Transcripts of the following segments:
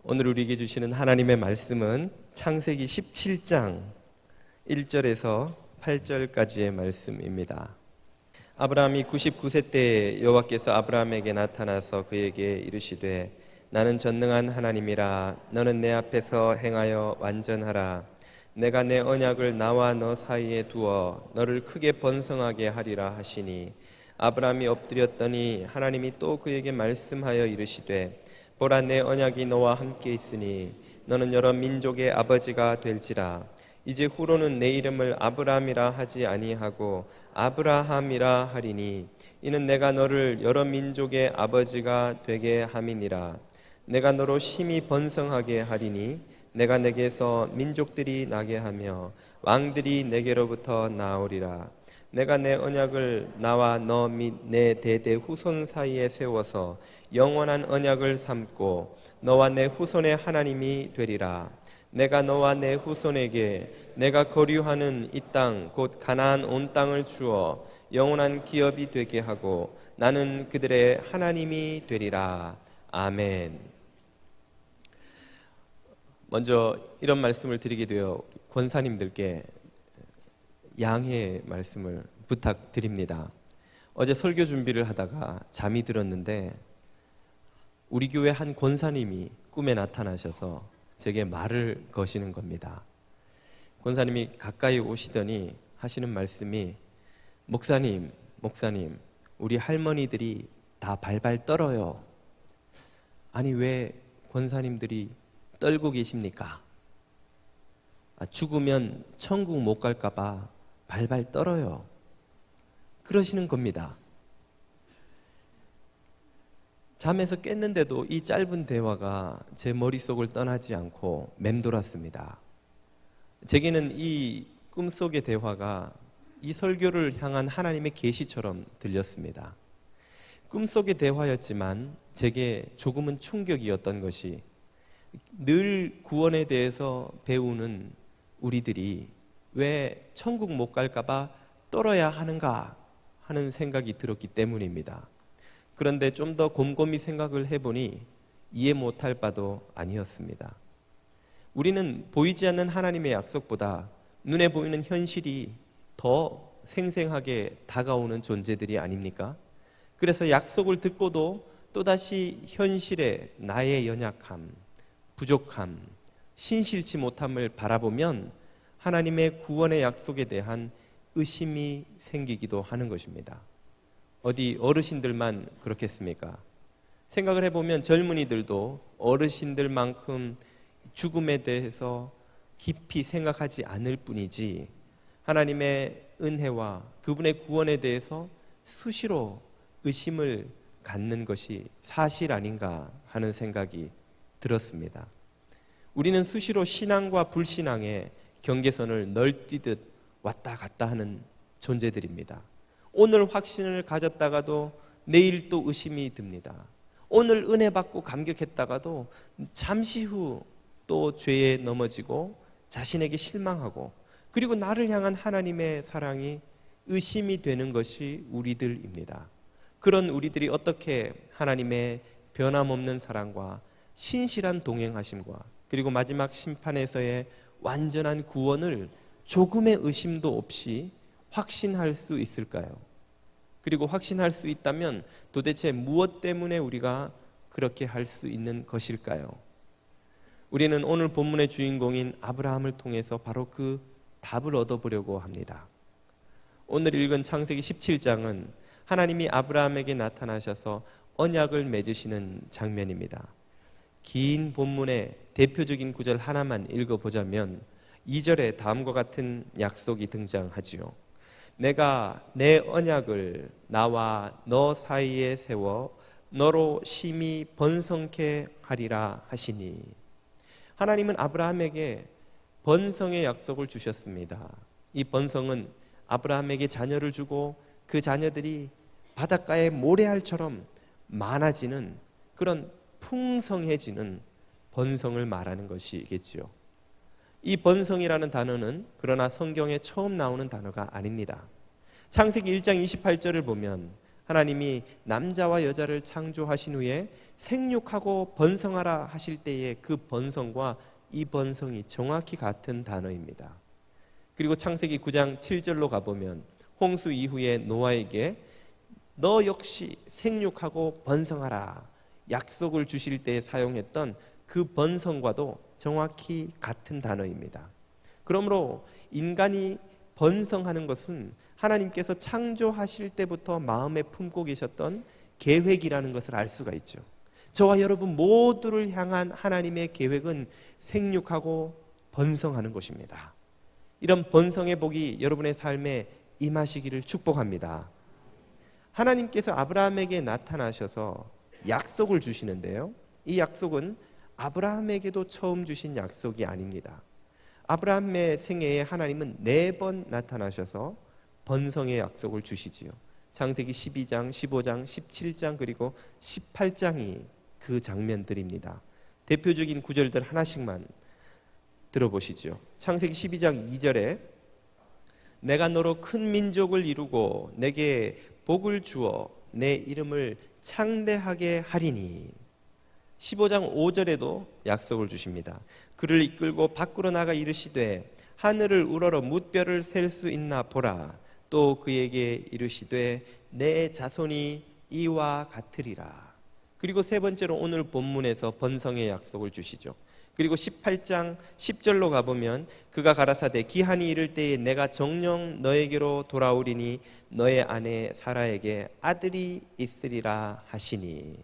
오늘 우리에게 주시는 하나님의 말씀은 창세기 17장 1절에서 8절까지의 말씀입니다. 아브라함이 99세 때 여호와께서 아브라함에게 나타나서 그에게 이르시되 나는 전능한 하나님이라. 너는 내 앞에서 행하여 완전하라. 내가 내 언약을 나와 너 사이에 두어 너를 크게 번성하게 하리라 하시니, 아브라함이 엎드렸더니 하나님이 또 그에게 말씀하여 이르시되 보라, 내 언약이 너와 함께 있으니 너는 여러 민족의 아버지가 될지라. 이제 후로는 내 이름을 아브라함이라 하지 아니하고 아브라함이라 하리니, 이는 내가 너를 여러 민족의 아버지가 되게 함이니라. 내가 너로 심히 번성하게 하리니 내가 내게서 민족들이 나게 하며 왕들이 내게로부터 나오리라. 내가 내 언약을 나와 너 및 내 대대 후손 사이에 세워서 영원한 언약을 삼고 너와 내 후손의 하나님이 되리라. 내가 너와 내 후손에게 내가 거류하는 이 땅 곧 가나안 온 땅을 주어 영원한 기업이 되게 하고 나는 그들의 하나님이 되리라. 아멘. 먼저 이런 말씀을 드리게 되어 권사님들께 양해의 말씀을 부탁드립니다. 어제 설교 준비를 하다가 잠이 들었는데 우리 교회 한 권사님이 꿈에 나타나셔서 제게 말을 거시는 겁니다. 권사님이 가까이 오시더니 하시는 말씀이, 목사님, 우리 할머니들이 다 발발 떨어요. 아니, 왜 권사님들이 떨고 계십니까? 죽으면 천국 못 갈까 봐 발발 떨어요. 그러시는 겁니다. 잠에서 깼는데도 이 짧은 대화가 제 머릿속을 떠나지 않고 맴돌았습니다. 제게는 이 꿈속의 대화가 이 설교를 향한 하나님의 계시처럼 들렸습니다. 꿈속의 대화였지만 제게 조금은 충격이었던 것이, 늘 구원에 대해서 배우는 우리들이 왜 천국 못 갈까 봐 떨어야 하는가 하는 생각이 들었기 때문입니다. 그런데 좀 더 곰곰이 생각을 해보니 이해 못할 바도 아니었습니다. 우리는 보이지 않는 하나님의 약속보다 눈에 보이는 현실이 더 생생하게 다가오는 존재들이 아닙니까? 그래서 약속을 듣고도 또다시 현실에 나의 연약함, 부족함, 신실치 못함을 바라보면 하나님의 구원의 약속에 대한 의심이 생기기도 하는 것입니다. 어디 어르신들만 그렇겠습니까? 생각을 해보면 젊은이들도 어르신들만큼 죽음에 대해서 깊이 생각하지 않을 뿐이지 하나님의 은혜와 그분의 구원에 대해서 수시로 의심을 갖는 것이 사실 아닌가 하는 생각이 들었습니다. 우리는 수시로 신앙과 불신앙의 경계선을 널뛰듯 왔다 갔다 하는 존재들입니다. 오늘 확신을 가졌다가도 내일 또 의심이 듭니다. 오늘 은혜 받고 감격했다가도 잠시 후 또 죄에 넘어지고 자신에게 실망하고, 그리고 나를 향한 하나님의 사랑이 의심이 되는 것이 우리들입니다. 그런 우리들이 어떻게 하나님의 변함없는 사랑과 신실한 동행하심과 그리고 마지막 심판에서의 완전한 구원을 조금의 의심도 없이 확신할 수 있을까요? 그리고 확신할 수 있다면 도대체 무엇 때문에 우리가 그렇게 할 수 있는 것일까요? 우리는 오늘 본문의 주인공인 아브라함을 통해서 바로 그 답을 얻어보려고 합니다. 오늘 읽은 창세기 17장은 하나님이 아브라함에게 나타나셔서 언약을 맺으시는 장면입니다. 긴 본문의 대표적인 구절 하나만 읽어보자면 2절에 다음과 같은 약속이 등장하지요. 내가 내 언약을 나와 너 사이에 세워 너로 심히 번성케 하리라 하시니, 하나님은 아브라함에게 번성의 약속을 주셨습니다. 이 번성은 아브라함에게 자녀를 주고 그 자녀들이 바닷가의 모래알처럼 많아지는 그런 풍성해지는 번성을 말하는 것이겠지요. 이 번성이라는 단어는 그러나 성경에 처음 나오는 단어가 아닙니다. 창세기 1장 28절을 보면 하나님이 남자와 여자를 창조하신 후에 생육하고 번성하라 하실 때의 그 번성과 이 번성이 정확히 같은 단어입니다. 그리고 창세기 9장 7절로 가보면 홍수 이후에 노아에게 너 역시 생육하고 번성하라 약속을 주실 때 사용했던 그 번성과도 정확히 같은 단어입니다. 그러므로 인간이 번성하는 것은 하나님께서 창조하실 때부터 마음에 품고 계셨던 계획이라는 것을 알 수가 있죠. 저와 여러분 모두를 향한 하나님의 계획은 생육하고 번성하는 것입니다. 이런 번성의 복이 여러분의 삶에 임하시기를 축복합니다. 하나님께서 아브라함에게 나타나셔서 약속을 주시는데요, 이 약속은 아브라함에게도 처음 주신 약속이 아닙니다. 아브라함의 생애에 하나님은 4번 나타나셔서 번성의 약속을 주시지요. 창세기 12장, 15장, 17장 그리고 18장이 그 장면들입니다. 대표적인 구절들 하나씩만 들어보시죠. 창세기 12장 2절에 내가 너로 큰 민족을 이루고 내게 복을 주어 내 이름을 창대하게 하리니. 15장 5절에도 약속을 주십니다. 그를 이끌고 밖으로 나가 이르시되 하늘을 우러러 뭇별을 셀 수 있나 보라. 또 그에게 이르시되 내 자손이 이와 같으리라. 그리고 세 번째로 오늘 본문에서 번성의 약속을 주시죠. 그리고 18장 10절로 가보면 그가 가라사대 기한이 이를 때에 내가 정녕 너에게로 돌아오리니 너의 아내 사라에게 아들이 있으리라 하시니.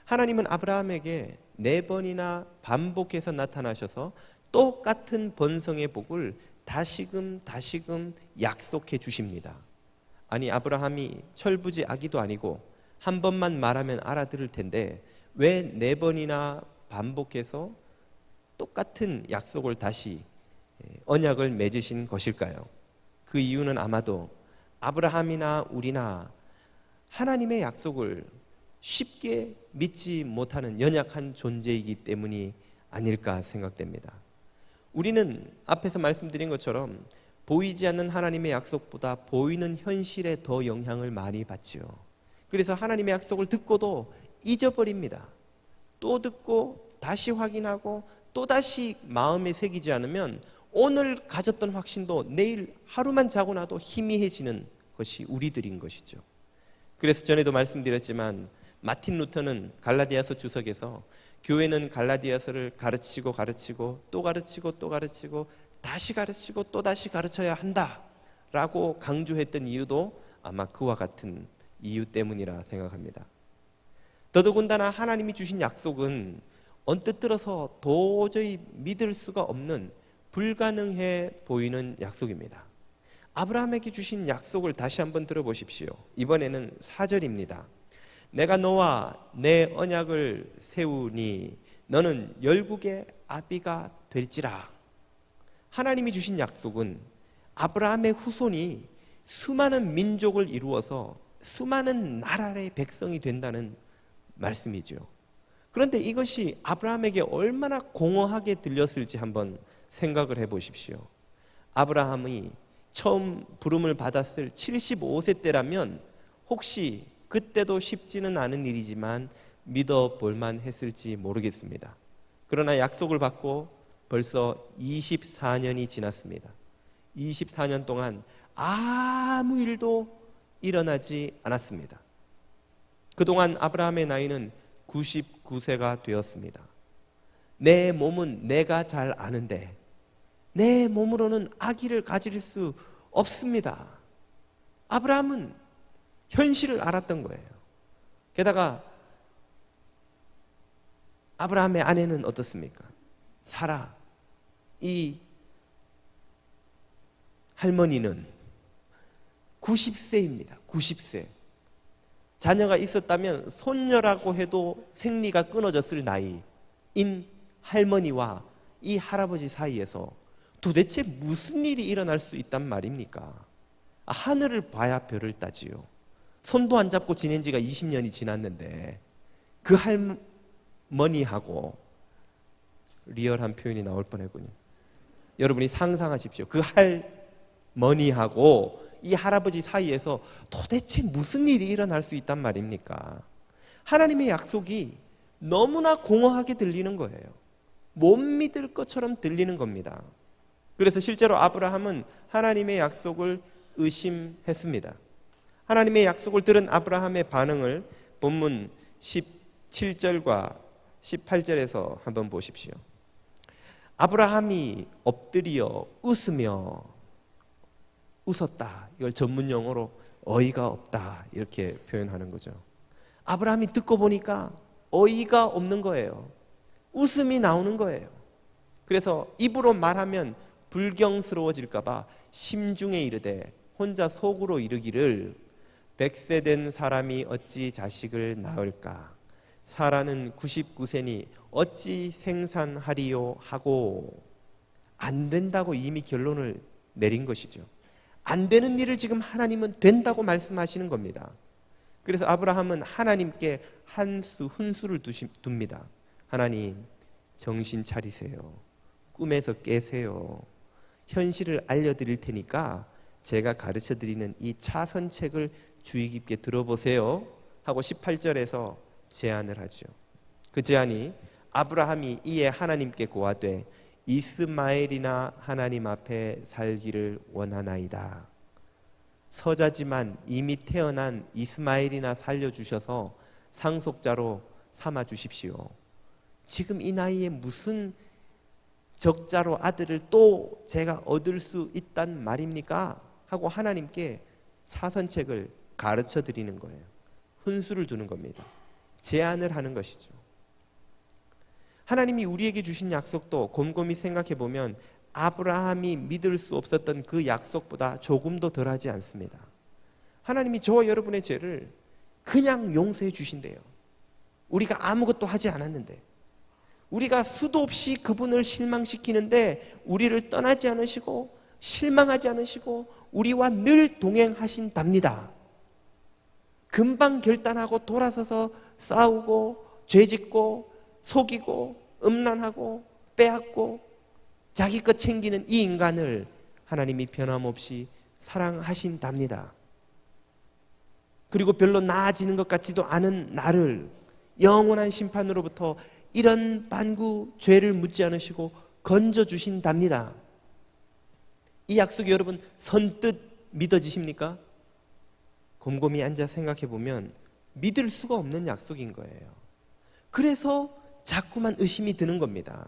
하나님은 아브라함에게 4번이나 반복해서 나타나셔서 똑같은 번성의 복을 다시금 약속해 주십니다. 아니, 아브라함이 철부지 아기도 아니고 한 번만 말하면 알아들을 텐데 왜 4번이나 반복해서 똑같은 약속을 다시 언약을 맺으신 것일까요? 그 이유는 아마도 아브라함이나 우리나 하나님의 약속을 쉽게 믿지 못하는 연약한 존재이기 때문이 아닐까 생각됩니다. 우리는 앞에서 말씀드린 것처럼 보이지 않는 하나님의 약속보다 보이는 현실에 더 영향을 많이 받지요. 그래서 하나님의 약속을 듣고도 잊어버립니다. 또 듣고 다시 확인하고 또다시 마음에 새기지 않으면 오늘 가졌던 확신도 내일 하루만 자고 나도 희미해지는 것이 우리들인 것이죠. 그래서 전에도 말씀드렸지만 마틴 루터는 갈라디아서 주석에서 교회는 갈라디아서를 가르치고 또 가르치고 다시 가르치고 또 다시 가르쳐야 한다라고 강조했던 이유도 아마 그와 같은 이유 때문이라 생각합니다. 더더군다나 하나님이 주신 약속은 언뜻 들어서 도저히 믿을 수가 없는 불가능해 보이는 약속입니다. 아브라함에게 주신 약속을 다시 한번 들어보십시오. 이번에는 4절입니다. 내가 너와 내 언약을 세우니 너는 열국의 아비가 될지라. 하나님이 주신 약속은 아브라함의 후손이 수많은 민족을 이루어서 수많은 나라의 백성이 된다는 말씀이죠. 그런데 이것이 아브라함에게 얼마나 공허하게 들렸을지 한번 생각을 해보십시오. 아브라함이 처음 부름을 받았을 75세 때라면 혹시 그때도 쉽지는 않은 일이지만 믿어볼만 했을지 모르겠습니다. 그러나 약속을 받고 벌써 24년이 지났습니다. 24년 동안 아무 일도 일어나지 않았습니다. 그동안 아브라함의 나이는 99세가 되었습니다. 내 몸은 내가 잘 아는데 내 몸으로는 아기를 가질 수 없습니다. 아브라함은 현실을 알았던 거예요. 게다가 아브라함의 아내는 어떻습니까? 사라. 이 할머니는 90세입니다. 90세. 자녀가 있었다면 손녀라고 해도 생리가 끊어졌을 나이인 할머니와 이 할아버지 사이에서 도대체 무슨 일이 일어날 수 있단 말입니까? 하늘을 봐야 별을 따지요. 손도 안 잡고 지낸 지가 20년이 지났는데 그 할머니하고 리얼한 표현이 나올 뻔했군요. 여러분이 상상하십시오. 그 할머니하고 이 할아버지 사이에서 도대체 무슨 일이 일어날 수 있단 말입니까? 하나님의 약속이 너무나 공허하게 들리는 거예요. 못 믿을 것처럼 들리는 겁니다. 그래서 실제로 아브라함은 하나님의 약속을 의심했습니다. 하나님의 약속을 들은 아브라함의 반응을 본문 17절과 18절에서 한번 보십시오. 아브라함이 엎드려 웃으며 웃었다. 이걸 전문 용어로 어이가 없다 이렇게 표현하는 거죠. 아브라함이 듣고 보니까 어이가 없는 거예요. 웃음이 나오는 거예요. 그래서 입으로 말하면 불경스러워질까 봐 심중에 이르되 혼자 속으로 이르기를 100세 된 사람이 어찌 자식을 낳을까? 사라는 99세니 어찌 생산하리요 하고 안 된다고 이미 결론을 내린 것이죠. 안 되는 일을 지금 하나님은 된다고 말씀하시는 겁니다. 그래서 아브라함은 하나님께 훈수를 둡니다. 하나님, 정신 차리세요. 꿈에서 깨세요. 현실을 알려드릴 테니까 제가 가르쳐드리는 이 차선책을 주의 깊게 들어보세요 하고 18절에서 제안을 하죠. 그 제안이 아브라함이 이에 하나님께 고하되 이스마엘이나 하나님 앞에 살기를 원하나이다. 서자지만 이미 태어난 이스마엘이나 살려주셔서 상속자로 삼아 주십시오. 지금 이 나이에 무슨 적자로 아들을 또 제가 얻을 수 있단 말입니까? 하고 하나님께 차선책을 가르쳐 드리는 거예요. 훈수를 두는 겁니다. 제안을 하는 것이죠. 하나님이 우리에게 주신 약속도 곰곰이 생각해 보면 아브라함이 믿을 수 없었던 그 약속보다 조금도 덜하지 않습니다. 하나님이 저와 여러분의 죄를 그냥 용서해 주신대요. 우리가 아무것도 하지 않았는데, 우리가 수도 없이 그분을 실망시키는데 우리를 떠나지 않으시고 실망하지 않으시고 우리와 늘 동행하신답니다. 금방 결단하고 돌아서서 싸우고 죄짓고 속이고 음란하고 빼앗고 자기 것 챙기는 이 인간을 하나님이 변함없이 사랑하신답니다. 그리고 별로 나아지는 것 같지도 않은 나를 영원한 심판으로부터 이런 반구 죄를 묻지 않으시고 건져주신답니다. 이 약속이 여러분 선뜻 믿어지십니까? 곰곰이 앉아 생각해 보면 믿을 수가 없는 약속인 거예요. 그래서 자꾸만 의심이 드는 겁니다.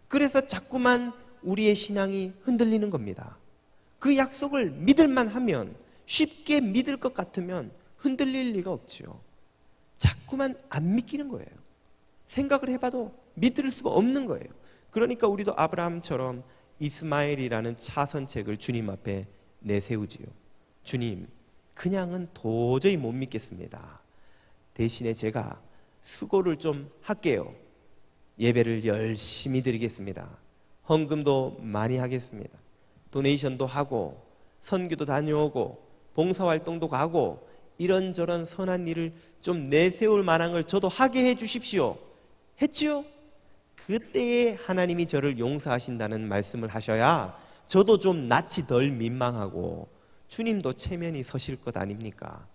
그래서 자꾸만 우리의 신앙이 흔들리는 겁니다. 그 약속을 믿을만 하면, 쉽게 믿을 것 같으면 흔들릴 리가 없지요. 자꾸만 안 믿기는 거예요. 생각을 해봐도 믿을 수가 없는 거예요. 그러니까 우리도 아브라함처럼 이스마엘이라는 차선책을 주님 앞에 내세우지요. 주님, 그냥은 도저히 못 믿겠습니다. 대신에 제가 수고를 좀 할게요. 예배를 열심히 드리겠습니다. 헌금도 많이 하겠습니다. 도네이션도 하고 선교도 다녀오고 봉사활동도 가고 이런저런 선한 일을 좀 내세울 만한 걸 저도 하게 해 주십시오. 했지요? 그때에 하나님이 저를 용서하신다는 말씀을 하셔야 저도 좀 낯이 덜 민망하고 주님도 체면이 서실 것 아닙니까?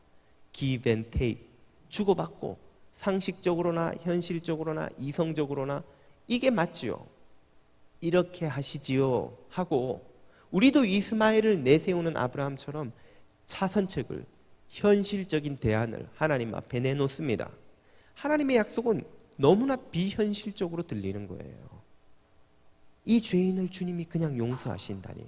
give and take, 주고받고 상식적으로나 현실적으로나 이성적으로나 이게 맞지요. 이렇게 하시지요 하고 우리도 이스마엘을 내세우는 아브라함처럼 차선책을, 현실적인 대안을 하나님 앞에 내놓습니다. 하나님의 약속은 너무나 비현실적으로 들리는 거예요. 이 죄인을 주님이 그냥 용서하신다니요.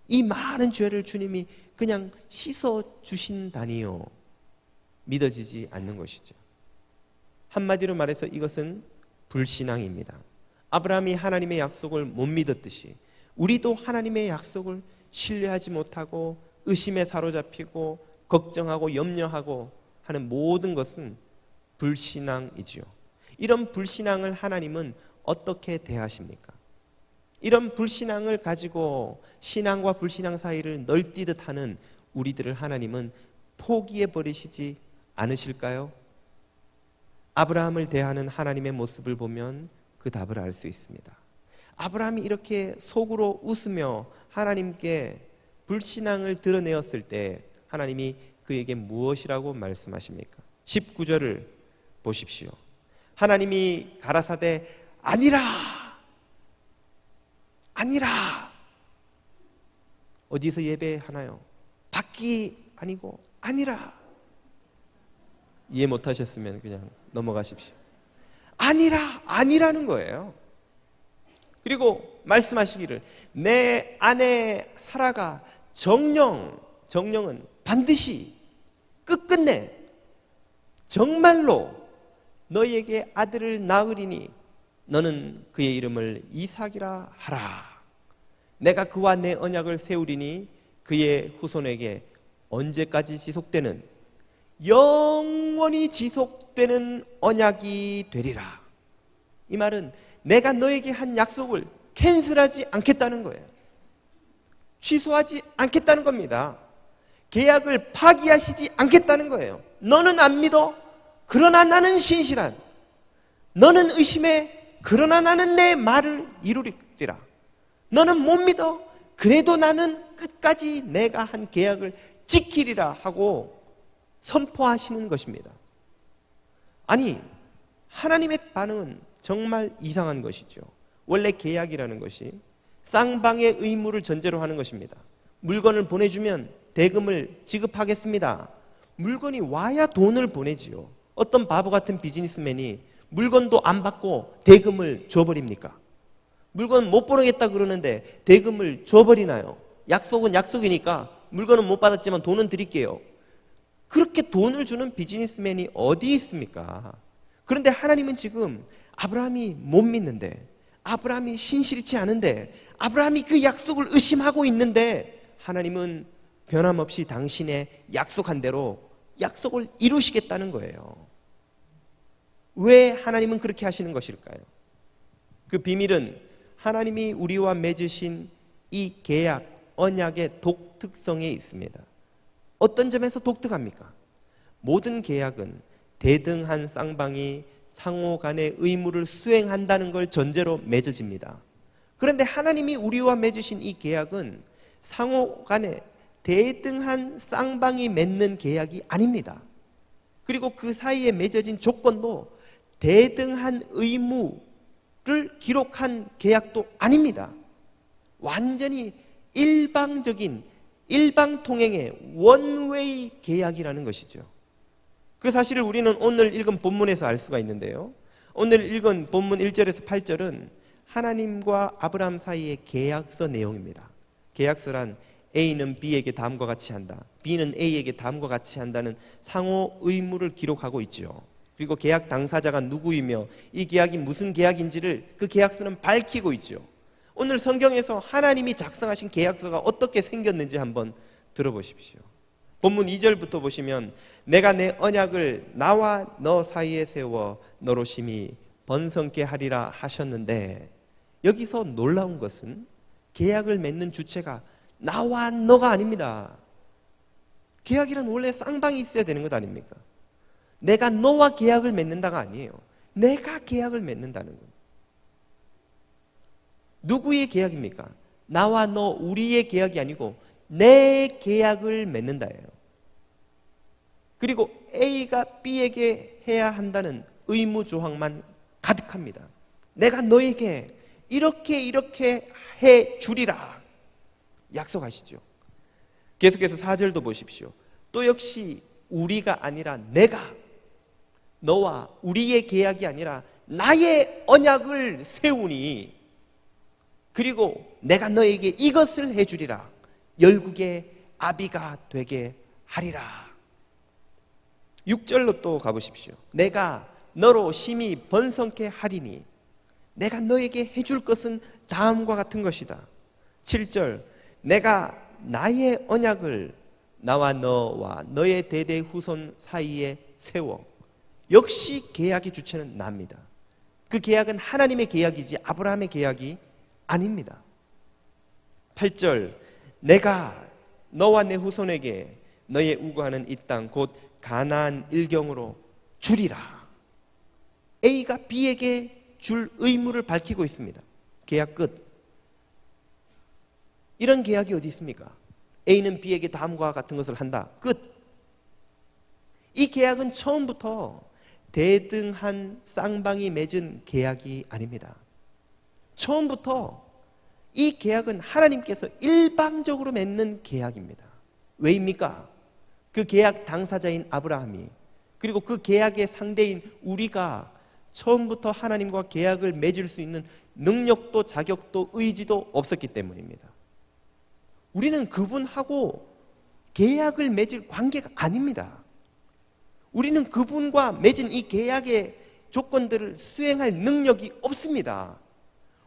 이 많은 죄를 주님이 그냥 씻어주신다니요. 믿어지지 않는 것이죠. 한마디로 말해서 이것은 불신앙입니다. 아브라함이 하나님의 약속을 못 믿었듯이 우리도 하나님의 약속을 신뢰하지 못하고 의심에 사로잡히고 걱정하고 염려하고 하는 모든 것은 불신앙이지요. 이런 불신앙을 하나님은 어떻게 대하십니까? 이런 불신앙을 가지고 신앙과 불신앙 사이를 널뛰듯 하는 우리들을 하나님은 포기해 버리시지 않으실까요? 아브라함을 대하는 하나님의 모습을 보면 그 답을 알 수 있습니다. 아브라함이 이렇게 속으로 웃으며 하나님께 불신앙을 드러내었을 때 하나님이 그에게 무엇이라고 말씀하십니까? 19절을 보십시오. 하나님이 가라사대 아니라 아니라. 어디서 예배하나요? 밖이 아니고 아니라. 이해 못하셨으면 그냥 넘어가십시오. 아니라 아니라는 거예요. 그리고 말씀하시기를 내 안에 사라가 정령은 반드시 끝끝내 정말로 너희에게 아들을 낳으리니 너는 그의 이름을 이삭이라 하라. 내가 그와 내 언약을 세우리니 그의 후손에게 언제까지 지속되는 영원히 지속되는 언약이 되리라. 이 말은 내가 너에게 한 약속을 캔슬하지 않겠다는 거예요. 취소하지 않겠다는 겁니다. 계약을 파기하시지 않겠다는 거예요. 너는 안 믿어? 그러나 나는 신실한. 너는 의심해? 그러나 나는 내 말을 이루리라. 너는 못 믿어? 그래도 나는 끝까지 내가 한 계약을 지키리라 하고 선포하시는 것입니다. 아니, 하나님의 반응은 정말 이상한 것이죠. 원래 계약이라는 것이 쌍방의 의무를 전제로 하는 것입니다. 물건을 보내주면 대금을 지급하겠습니다. 물건이 와야 돈을 보내지요. 어떤 바보 같은 비즈니스맨이 물건도 안 받고 대금을 줘버립니까? 물건 못 보내겠다 그러는데 대금을 줘버리나요? 약속은 약속이니까 물건은 못 받았지만 돈은 드릴게요. 그렇게 돈을 주는 비즈니스맨이 어디 있습니까? 그런데 하나님은 지금 아브라함이 못 믿는데, 아브라함이 신실치 않은데, 아브라함이 그 약속을 의심하고 있는데 하나님은 변함없이 당신의 약속한 대로 약속을 이루시겠다는 거예요. 왜 하나님은 그렇게 하시는 것일까요? 그 비밀은 하나님이 우리와 맺으신 이 계약, 언약의 독특성에 있습니다. 어떤 점에서 독특합니까? 모든 계약은 대등한 쌍방이 상호 간의 의무를 수행한다는 걸 전제로 맺어집니다. 그런데 하나님이 우리와 맺으신 이 계약은 상호 간에 대등한 쌍방이 맺는 계약이 아닙니다. 그리고 그 사이에 맺어진 조건도 대등한 의무를 기록한 계약도 아닙니다. 완전히 일방적인 일방통행의 원웨이 계약이라는 것이죠. 그 사실을 우리는 오늘 읽은 본문에서 알 수가 있는데요. 오늘 읽은 본문 1절에서 8절은 하나님과 아브라함 사이의 계약서 내용입니다. 계약서란 A는 B에게 다음과 같이 한다, B는 A에게 다음과 같이 한다는 상호 의무를 기록하고 있죠. 그리고 계약 당사자가 누구이며 이 계약이 무슨 계약인지를 그 계약서는 밝히고 있죠. 오늘 성경에서 하나님이 작성하신 계약서가 어떻게 생겼는지 한번 들어보십시오. 본문 2절부터 보시면 내가 내 언약을 나와 너 사이에 세워 너로 심히 번성케 하리라 하셨는데, 여기서 놀라운 것은 계약을 맺는 주체가 나와 너가 아닙니다. 계약이란 원래 쌍방이 있어야 되는 것 아닙니까? 내가 너와 계약을 맺는다가 아니에요. 내가 계약을 맺는다는 거예요. 누구의 계약입니까? 나와 너 우리의 계약이 아니고 내 계약을 맺는다예요. 그리고 A가 B에게 해야 한다는 의무 조항만 가득합니다. 내가 너에게 이렇게 해 주리라 약속하시죠. 계속해서 4절도 보십시오. 또 역시 우리가 아니라 내가, 너와 우리의 계약이 아니라 나의 언약을 세우니, 그리고 내가 너에게 이것을 해주리라, 열국의 아비가 되게 하리라. 6절로 또 가보십시오. 내가 너로 심히 번성케 하리니, 내가 너에게 해줄 것은 다음과 같은 것이다. 7절, 내가 나의 언약을 나와 너와 너의 대대 후손 사이에 세워. 역시 계약의 주체는 나입니다. 그 계약은 하나님의 계약이지 아브라함의 계약이 아닙니다. 8절, 내가 너와 내 후손에게 너의 우거하는 이 땅 곧 가나안 일경으로 주리라. A가 B에게 줄 의무를 밝히고 있습니다. 계약 끝. 이런 계약이 어디 있습니까? A는 B에게 다음과 같은 것을 한다. 끝. 이 계약은 처음부터 대등한 쌍방이 맺은 계약이 아닙니다. 처음부터 이 계약은 하나님께서 일방적으로 맺는 계약입니다. 왜입니까? 그 계약 당사자인 아브라함이, 그리고 그 계약의 상대인 우리가 처음부터 하나님과 계약을 맺을 수 있는 능력도 자격도 의지도 없었기 때문입니다. 우리는 그분하고 계약을 맺을 관계가 아닙니다. 우리는 그분과 맺은 이 계약의 조건들을 수행할 능력이 없습니다.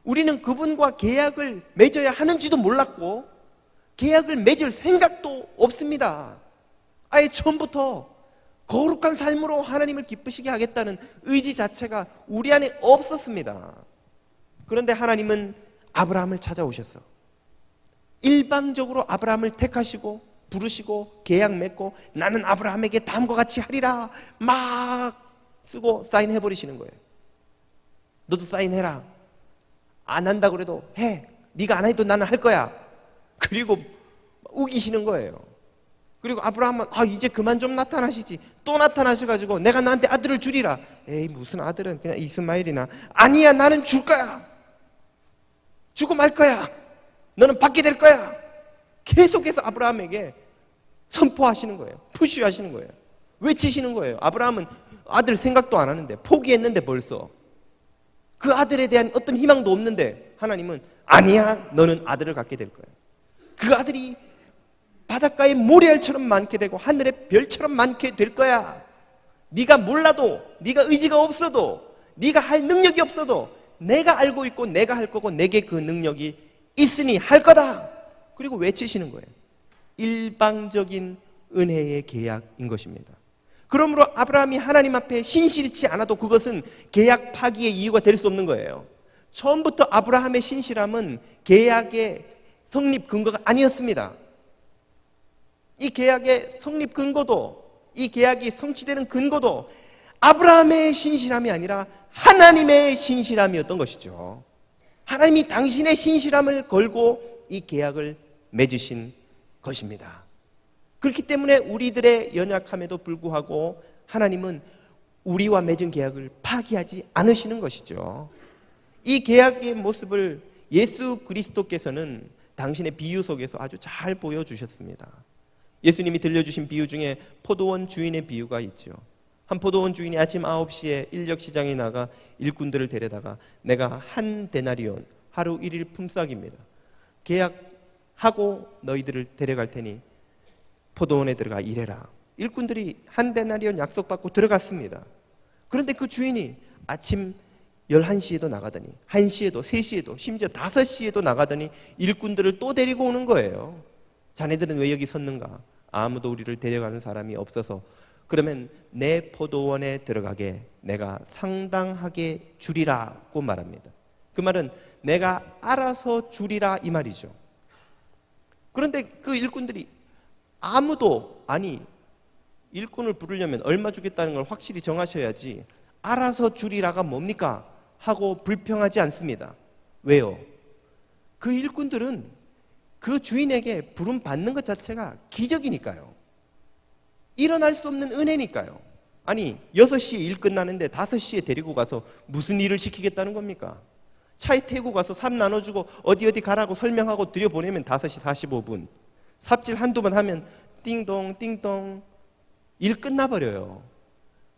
우리는 그분과 계약을 맺어야 하는지도 몰랐고 계약을 맺을 생각도 없습니다. 아예 처음부터 거룩한 삶으로 하나님을 기쁘시게 하겠다는 의지 자체가 우리 안에 없었습니다. 그런데 하나님은 아브라함을 찾아오셨어. 일방적으로 아브라함을 택하시고 부르시고 계약 맺고 나는 아브라함에게 다음과 같이 하리라 막 쓰고 사인해버리시는 거예요. 너도 사인해라. 안 한다 그래도 해. 네가 안 해도 나는 할 거야. 그리고 우기시는 거예요. 그리고 아브라함은 이제 그만 좀 나타나시지. 또 나타나셔가지고 내가 너한테 아들을 주리라. 에이 무슨 아들은 그냥 이스마엘이나. 아니야 나는 줄 거야. 주고 말 거야. 너는 받게 될 거야. 계속해서 아브라함에게 선포하시는 거예요. 푸시하시는 거예요. 외치시는 거예요. 아브라함은 아들 생각도 안 하는데, 포기했는데 벌써 그 아들에 대한 어떤 희망도 없는데 하나님은 아니야 너는 아들을 갖게 될 거야. 그 아들이 바닷가의 모래알처럼 많게 되고 하늘의 별처럼 많게 될 거야. 네가 몰라도, 네가 의지가 없어도, 네가 할 능력이 없어도 내가 알고 있고 내가 할 거고 내게 그 능력이 있으니 할 거다. 그리고 외치시는 거예요. 일방적인 은혜의 계약인 것입니다. 그러므로 아브라함이 하나님 앞에 신실치 않아도 그것은 계약 파기의 이유가 될 수 없는 거예요. 처음부터 아브라함의 신실함은 계약의 성립 근거가 아니었습니다. 이 계약의 성립 근거도, 이 계약이 성취되는 근거도 아브라함의 신실함이 아니라 하나님의 신실함이었던 것이죠. 하나님이 당신의 신실함을 걸고 이 계약을 맺으신 것입니다. 그렇기 때문에 우리들의 연약함에도 불구하고 하나님은 우리와 맺은 계약을 파기하지 않으시는 것이죠. 이 계약의 모습을 예수 그리스도께서는 당신의 비유 속에서 아주 잘 보여주셨습니다. 예수님이 들려주신 비유 중에 포도원 주인의 비유가 있죠. 한 포도원 주인이 아침 9시에 인력시장에 나가 일꾼들을 데려다가 내가 한 데나리온, 하루 1일 품삯입니다. 계약하고 너희들을 데려갈 테니 포도원에 들어가 일해라. 일꾼들이 한 데나리온 약속받고 들어갔습니다. 그런데 그 주인이 아침 11시에도 나가더니 1시에도 3시에도 심지어 5시에도 나가더니 일꾼들을 또 데리고 오는 거예요. 자네들은 왜 여기 섰는가? 아무도 우리를 데려가는 사람이 없어서 그러면 내 포도원에 들어가게 내가 상당하게 주리라고 말합니다. 그 말은 내가 알아서 주리라 이 말이죠. 그런데 그 일꾼들이 아무도 일꾼을 부르려면 얼마 주겠다는 걸 확실히 정하셔야지 알아서 주리라가 뭡니까? 하고 불평하지 않습니다. 왜요? 그 일꾼들은 그 주인에게 부름 받는 것 자체가 기적이니까요. 일어날 수 없는 은혜니까요. 6시에 일 끝나는데 5시에 데리고 가서 무슨 일을 시키겠다는 겁니까? 차에 태우고 가서 삽 나눠주고 어디 가라고 설명하고 들여보내면 5시 45분. 삽질 한두 번 하면 띵동 띵동 일 끝나버려요.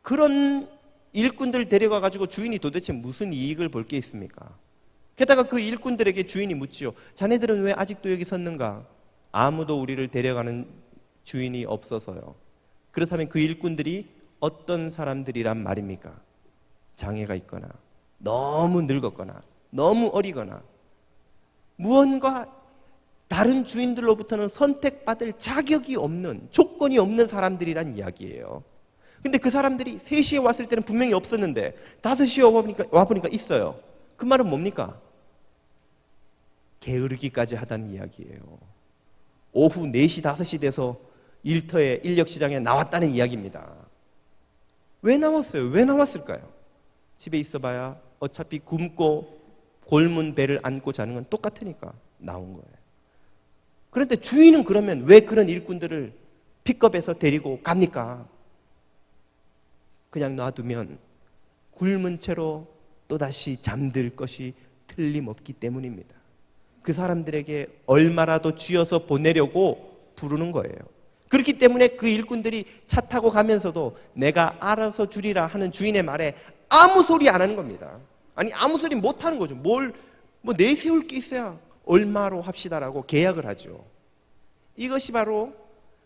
그런 일꾼들 데려가가지고 주인이 도대체 무슨 이익을 볼 게 있습니까? 게다가 그 일꾼들에게 주인이 묻지요. 자네들은 왜 아직도 여기 섰는가? 아무도 우리를 데려가는 주인이 없어서요. 그렇다면 그 일꾼들이 어떤 사람들이란 말입니까? 장애가 있거나 너무 늙었거나 너무 어리거나 무언가 다른 주인들로부터는 선택받을 자격이 없는, 조건이 없는 사람들이란 이야기예요. 근데 그 사람들이 3시에 왔을 때는 분명히 없었는데 5시에 와보니까 있어요. 그 말은 뭡니까? 게으르기까지 하다는 이야기예요. 오후 4시, 5시 돼서 일터에, 인력시장에 나왔다는 이야기입니다. 왜 나왔어요? 왜 나왔을까요? 집에 있어봐야 어차피 굶고 골문 배를 안고 자는 건 똑같으니까 나온 거예요. 그런데 주인은 그러면 왜 그런 일꾼들을 픽업해서 데리고 갑니까? 그냥 놔두면 굶은 채로 또다시 잠들 것이 틀림없기 때문입니다. 그 사람들에게 얼마라도 쥐어서 보내려고 부르는 거예요. 그렇기 때문에 그 일꾼들이 차 타고 가면서도 내가 알아서 주리라 하는 주인의 말에 아무 소리 안 하는 겁니다. 아니, 아무 소리 못 하는 거죠. 뭐 내세울 게 있어야 얼마로 합시다라고 계약을 하죠. 이것이 바로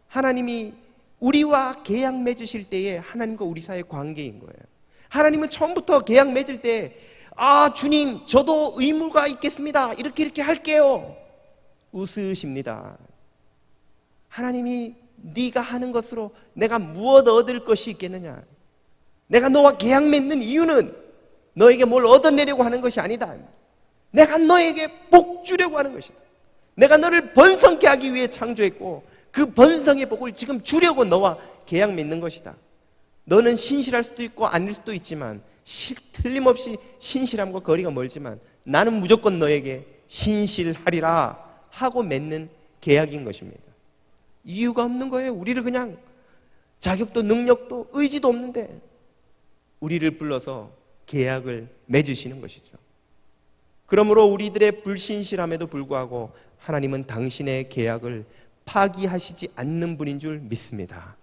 하나님이 우리와 계약 맺으실 때에 하나님과 우리 사이의 관계인 거예요. 하나님은 처음부터 계약 맺을 때 주님, 저도 의무가 있겠습니다. 이렇게 할게요. 웃으십니다. 하나님이 네가 하는 것으로 내가 무엇 얻을 것이 있겠느냐? 내가 너와 계약 맺는 이유는 너에게 뭘 얻어내려고 하는 것이 아니다. 내가 너에게 복 주려고 하는 것이다. 내가 너를 번성케 하기 위해 창조했고 그 번성의 복을 지금 주려고 너와 계약 맺는 것이다. 너는 신실할 수도 있고 아닐 수도 있지만 틀림없이 신실함과 거리가 멀지만 나는 무조건 너에게 신실하리라 하고 맺는 계약인 것입니다. 이유가 없는 거예요. 우리를 그냥 자격도 능력도 의지도 없는데 우리를 불러서 계약을 맺으시는 것이죠. 그러므로 우리들의 불신실함에도 불구하고 하나님은 당신의 계약을 파기하시지 않는 분인 줄 믿습니다.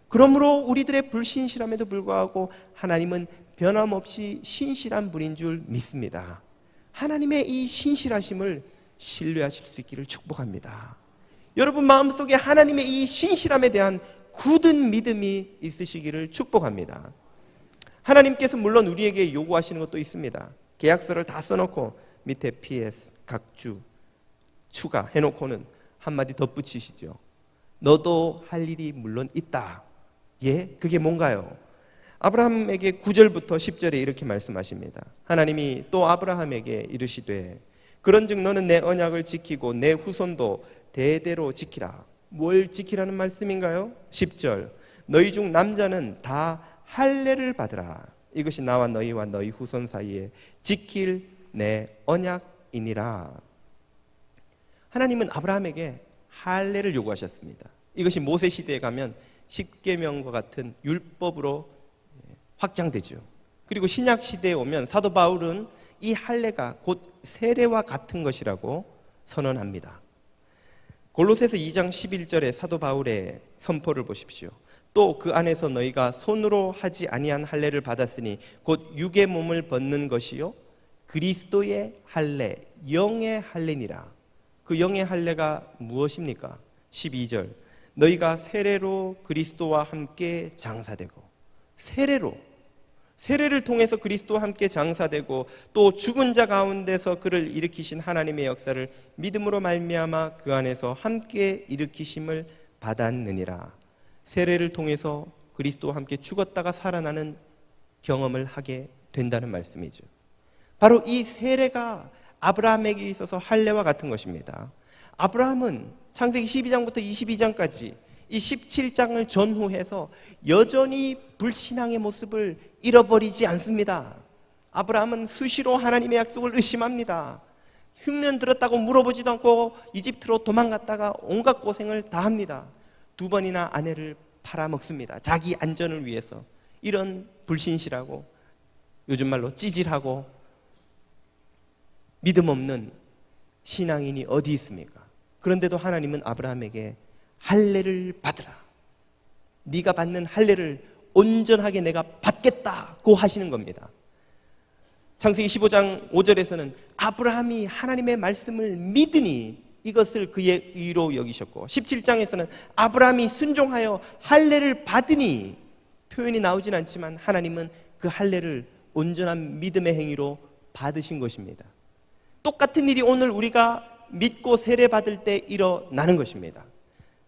그러므로 우리들의 불신실함에도 불구하고 하나님은 변함없이 신실한 분인 줄 믿습니다. 하나님의 이 신실하심을 신뢰하실 수 있기를 축복합니다. 여러분 마음속에 하나님의 이 신실함에 대한 굳은 믿음이 있으시기를 축복합니다. 하나님께서 물론 우리에게 요구하시는 것도 있습니다. 계약서를 다 써놓고 밑에 PS, 각주, 추가 해놓고는 한마디 덧붙이시죠. 너도 할 일이 물론 있다. 예? 그게 뭔가요? 아브라함에게 9절부터 10절에 이렇게 말씀하십니다. 하나님이 또 아브라함에게 이르시되 그런즉 너는 내 언약을 지키고 내 후손도 대대로 지키라. 뭘 지키라는 말씀인가요? 10절 너희 중 남자는 다 할례를 받으라. 이것이 나와 너희와 너희 후손 사이에 지킬 내 언약이니라. 하나님은 아브라함에게 할례를 요구하셨습니다. 이것이 모세 시대에 가면 십계명과 같은 율법으로 확장되죠. 그리고 신약 시대에 오면 사도 바울은 이 할례가 곧 세례와 같은 것이라고 선언합니다. 골로새서 2장 11절에 사도 바울의 선포를 보십시오. 또 그 안에서 너희가 손으로 하지 아니한 할례를 받았으니 곧 육의 몸을 벗는 것이요 그리스도의 할례, 영의 할례니라. 그 영의 할례가 무엇입니까? 12절 너희가 세례로 그리스도와 함께 장사되고 세례를 통해서 그리스도와 함께 장사되고 또 죽은 자 가운데서 그를 일으키신 하나님의 역사를 믿음으로 말미암아 그 안에서 함께 일으키심을 받았느니라. 세례를 통해서 그리스도와 함께 죽었다가 살아나는 경험을 하게 된다는 말씀이죠. 바로 이 세례가 아브라함에게 있어서 할례와 같은 것입니다. 아브라함은 창세기 12장부터 22장까지 이 17장을 전후해서 여전히 불신앙의 모습을 잃어버리지 않습니다. 아브라함은 수시로 하나님의 약속을 의심합니다. 흉년 들었다고 물어보지도 않고 이집트로 도망갔다가 온갖 고생을 다 합니다. 2번이나 아내를 팔아먹습니다. 자기 안전을 위해서. 이런 불신실하고 요즘 말로 찌질하고 믿음 없는 신앙인이 어디 있습니까? 그런데도 하나님은 아브라함에게 할례를 받으라. 네가 받는 할례를 온전하게 내가 받겠다고 하시는 겁니다. 창세기 15장 5절에서는 아브라함이 하나님의 말씀을 믿으니 이것을 그의 의로 여기셨고 17장에서는 아브라함이 순종하여 할례를 받으니 표현이 나오진 않지만 하나님은 그 할례를 온전한 믿음의 행위로 받으신 것입니다. 똑같은 일이 오늘 우리가 믿고 세례받을 때 일어나는 것입니다.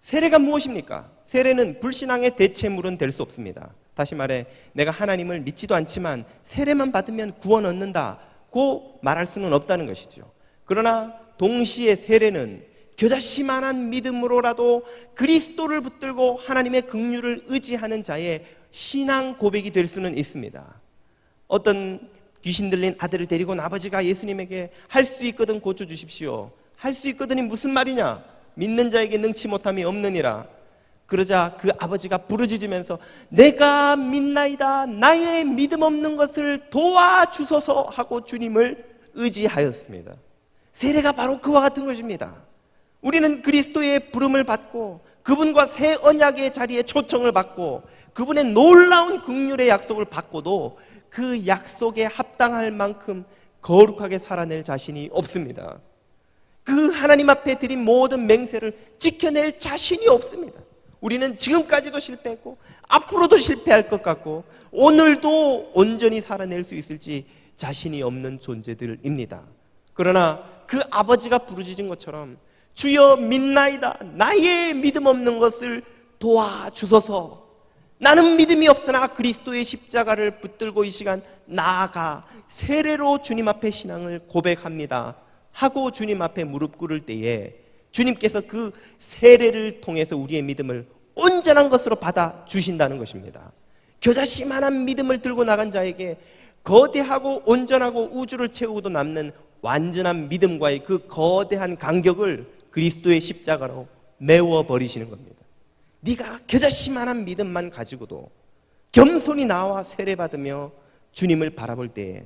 세례가 무엇입니까? 세례는 불신앙의 대체물은 될 수 없습니다. 다시 말해 내가 하나님을 믿지도 않지만 세례만 받으면 구원 얻는다고 말할 수는 없다는 것이죠. 그러나 동시에 세례는 겨자씨만한 믿음으로라도 그리스도를 붙들고 하나님의 긍휼을 의지하는 자의 신앙 고백이 될 수는 있습니다. 어떤 귀신 들린 아들을 데리고 온 아버지가 예수님에게 할 수 있거든 고쳐주십시오. 할 수 있거든이 무슨 말이냐? 믿는 자에게 능치 못함이 없느니라. 그러자 그 아버지가 부르짖으면서 내가 믿나이다, 나의 믿음 없는 것을 도와주소서 하고 주님을 의지하였습니다. 세례가 바로 그와 같은 것입니다. 우리는 그리스도의 부름을 받고 그분과 새 언약의 자리에 초청을 받고 그분의 놀라운 긍휼의 약속을 받고도 그 약속에 합당할 만큼 거룩하게 살아낼 자신이 없습니다. 그 하나님 앞에 드린 모든 맹세를 지켜낼 자신이 없습니다. 우리는 지금까지도 실패했고 앞으로도 실패할 것 같고 오늘도 온전히 살아낼 수 있을지 자신이 없는 존재들입니다. 그러나 그 아버지가 부르짖은 것처럼 주여 믿나이다, 나의 믿음 없는 것을 도와주소서. 나는 믿음이 없으나 그리스도의 십자가를 붙들고 이 시간 나아가 세례로 주님 앞에 신앙을 고백합니다 하고 주님 앞에 무릎 꿇을 때에 주님께서 그 세례를 통해서 우리의 믿음을 온전한 것으로 받아주신다는 것입니다. 겨자씨만한 믿음을 들고 나간 자에게 거대하고 온전하고 우주를 채우고도 남는 완전한 믿음과의 그 거대한 간격을 그리스도의 십자가로 메워버리시는 겁니다. 네가 겨자씨만한 믿음만 가지고도 겸손히 나와 세례받으며 주님을 바라볼 때에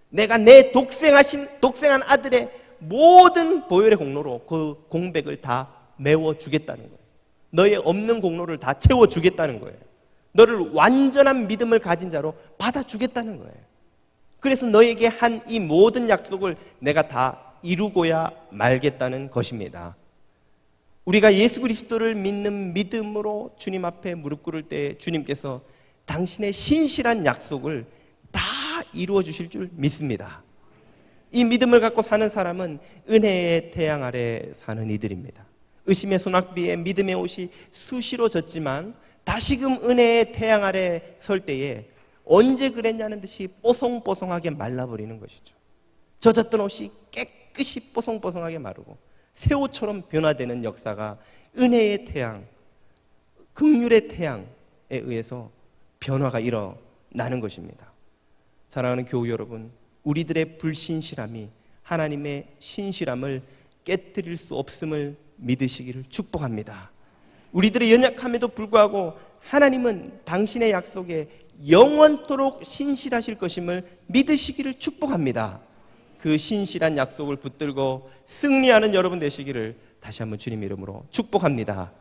내가 내 독생한 아들의 모든 보혈의 공로로 그 공백을 다 메워주겠다는 거예요. 너의 없는 공로를 다 채워주겠다는 거예요. 너를 완전한 믿음을 가진 자로 받아주겠다는 거예요. 그래서 너에게 한 이 모든 약속을 내가 다 이루고야 말겠다는 것입니다. 우리가 예수 그리스도를 믿는 믿음으로 주님 앞에 무릎 꿇을 때 주님께서 당신의 신실한 약속을 다 이루어 주실 줄 믿습니다. 이 믿음을 갖고 사는 사람은 은혜의 태양 아래 사는 이들입니다. 의심의 소낙비에 믿음의 옷이 수시로 졌지만 다시금 은혜의 태양 아래 설 때에 언제 그랬냐는 듯이 뽀송뽀송하게 말라버리는 것이죠. 젖었던 옷이 깨끗이 뽀송뽀송하게 마르고 새 옷처럼 변화되는 역사가 은혜의 태양, 긍휼의 태양에 의해서 변화가 일어나는 것입니다. 사랑하는 교우 여러분, 우리들의 불신실함이 하나님의 신실함을 깨뜨릴 수 없음을 믿으시기를 축복합니다. 우리들의 연약함에도 불구하고 하나님은 당신의 약속에 영원토록 신실하실 것임을 믿으시기를 축복합니다. 그 신실한 약속을 붙들고 승리하는 여러분 되시기를 다시 한번 주님 이름으로 축복합니다.